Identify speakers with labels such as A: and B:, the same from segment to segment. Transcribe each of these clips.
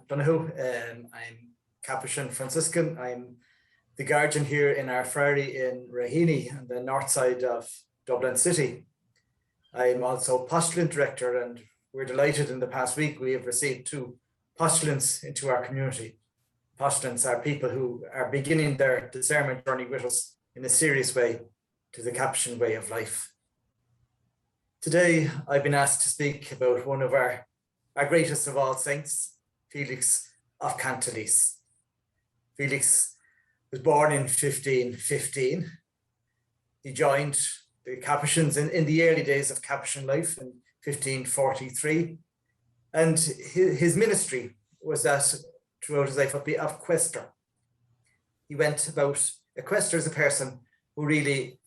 A: Donohoe. I'm Capuchin Franciscan. I'm the guardian here in our friary in Raheny on the north side of Dublin City. I'm also Postulant Director, and we're delighted in the past week we have received 2 postulants into our community. Postulants are people who are beginning their discernment journey with us in a serious way to the Capuchin way of life. Today, I've been asked to speak about one of our greatest of all saints, Felix of Cantalice. Felix was born in 1515. He joined the Capuchins in the early days of Capuchin life in 1543. And his ministry was that throughout his life of quester. He went about, a quester is a person who really,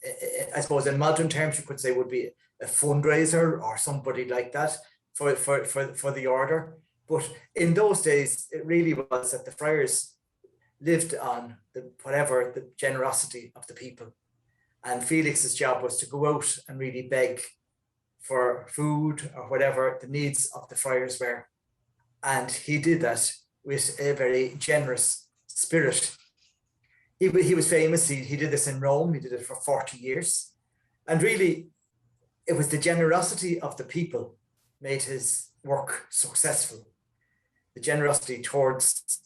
A: I suppose in modern terms, you could say would be a fundraiser or somebody like that for the order. But in those days, it really was that the friars lived on the generosity of the people. And Felix's job was to go out and really beg for food or whatever the needs of the friars were. And he did that with a very generous spirit. He was famous. He did this in Rome. He did it for 40 years. And really, it was the generosity of the people made his work successful. The generosity towards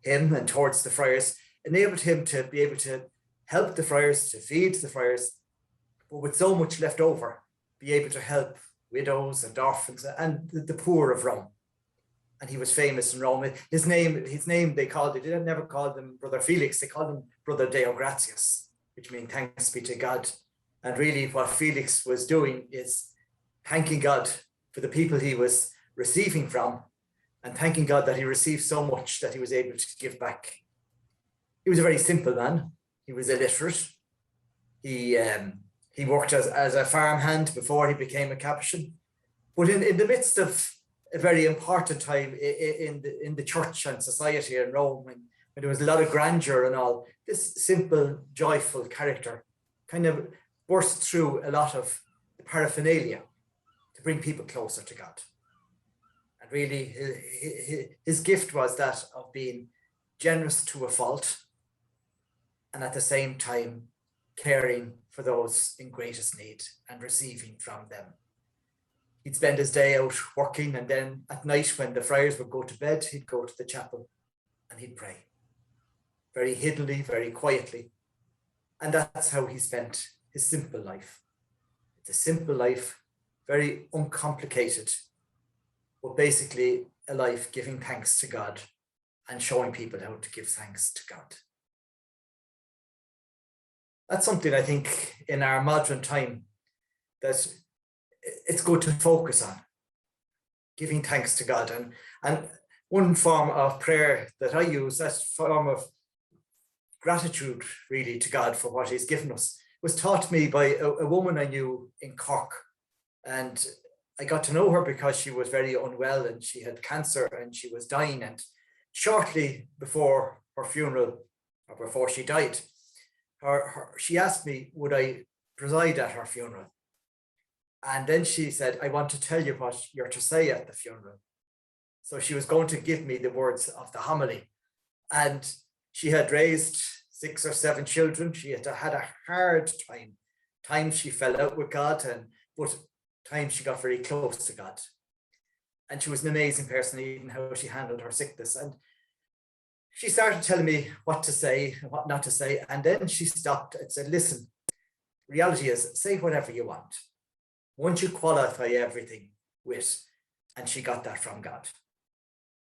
A: him and towards the friars enabled him to be able to help the friars, to feed the friars, but with so much left over, be able to help widows and orphans and the poor of Rome. And he was famous in Rome. His name, they never called him Brother Felix, they called him Brother Deo Gratias, which means thanks be to God. And really what Felix was doing is thanking God for the people he was receiving from, and thanking God that he received so much that he was able to give back. He was a very simple man. He was illiterate. He worked as a farmhand before he became a Capuchin. But in the midst of a very important time in the church and society in Rome, when there was a lot of grandeur and all, this simple, joyful character kind of burst through a lot of the paraphernalia to bring people closer to God. And really, his gift was that of being generous to a fault, and at the same time, caring for those in greatest need and receiving from them. He'd spend his day out working, and then at night when the friars would go to bed, he'd go to the chapel and he'd pray. Very hiddenly, very quietly. And that's how he spent his simple life. It's a simple life, very uncomplicated, but basically a life giving thanks to God and showing people how to give thanks to God. That's something I think in our modern time that it's good to focus on, giving thanks to God. And one form of prayer that I use, that form of gratitude really to God for what he's given us, was taught me by a woman I knew in Cork. And I got to know her because she was very unwell and she had cancer and she was dying. And shortly before her funeral, or before she died, she asked me, would I preside at her funeral? And then she said, I want to tell you what you're to say at the funeral. So she was going to give me the words of the homily. And she had raised 6 or 7 children. She had a hard time. Times she fell out with God, but times she got very close to God. And she was an amazing person, even how she handled her sickness. And she started telling me what to say and what not to say. And then she stopped and said, listen, reality is, say whatever you want. Once you qualify everything with, and she got that from God.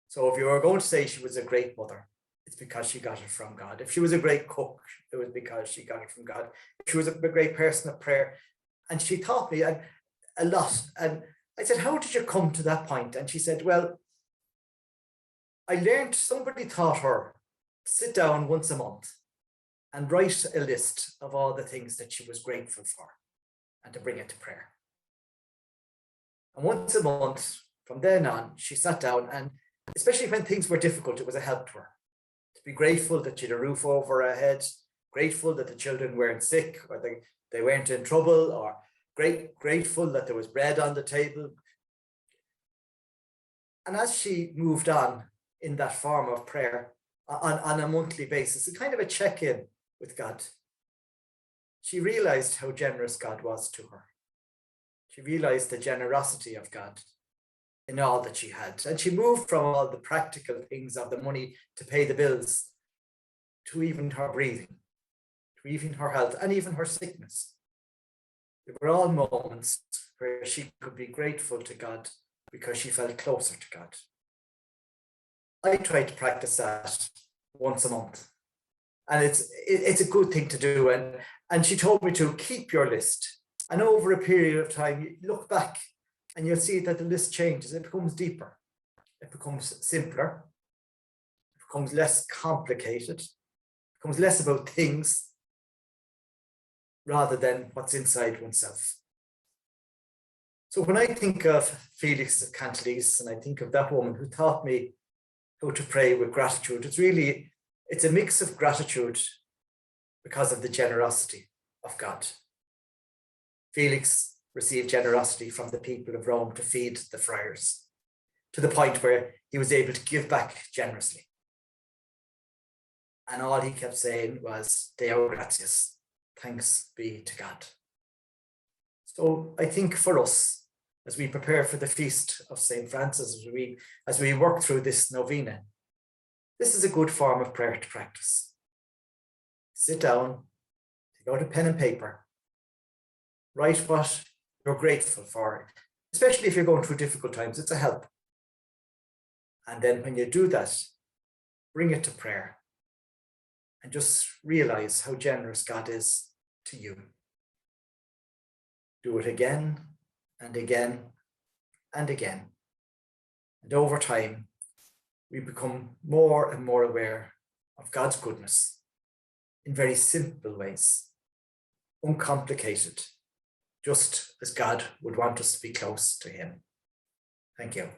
A: So if you were going to say she was a great mother, it's because she got it from God. If she was a great cook, it was because she got it from God. If she was a great person of prayer. And she taught me a lot. And I said, how did you come to that point? And she said, well, I learned, somebody taught her to sit down once a month and write a list of all the things that she was grateful for and to bring it to prayer. And once a month, from then on, she sat down, and especially when things were difficult, it was a help to her. To be grateful that she had a roof over her head, grateful that the children weren't sick or they weren't in trouble, or grateful that there was bread on the table. And as she moved on, in that form of prayer on a monthly basis, a kind of a check-in with God. She realized how generous God was to her. She realized the generosity of God in all that she had. And she moved from all the practical things of the money to pay the bills to even her breathing, to even her health, and even her sickness. There were all moments where she could be grateful to God because she felt closer to God. I try to practice that once a month. And it's a good thing to do. And she told me to keep your list. And over a period of time, you look back and you'll see that the list changes. It becomes deeper. It becomes simpler. It becomes less complicated. It becomes less about things rather than what's inside oneself. So when I think of Felix of Cantalice, and I think of that woman who taught me how to pray with gratitude, it's a mix of gratitude because of the generosity of God. Felix received generosity from the people of Rome to feed the friars, to the point where he was able to give back generously. And all he kept saying was, Deo gratias, thanks be to God. So I think for us, as we prepare for the feast of St. Francis, as we work through this novena, this is a good form of prayer to practice. Sit down, take out a pen and paper, write what you're grateful for, especially if you're going through difficult times. It's a help. And then when you do that, bring it to prayer and just realize how generous God is to you. Do it again and again and again. And over time, we become more and more aware of God's goodness in very simple ways, uncomplicated, just as God would want us to be close to him. Thank you.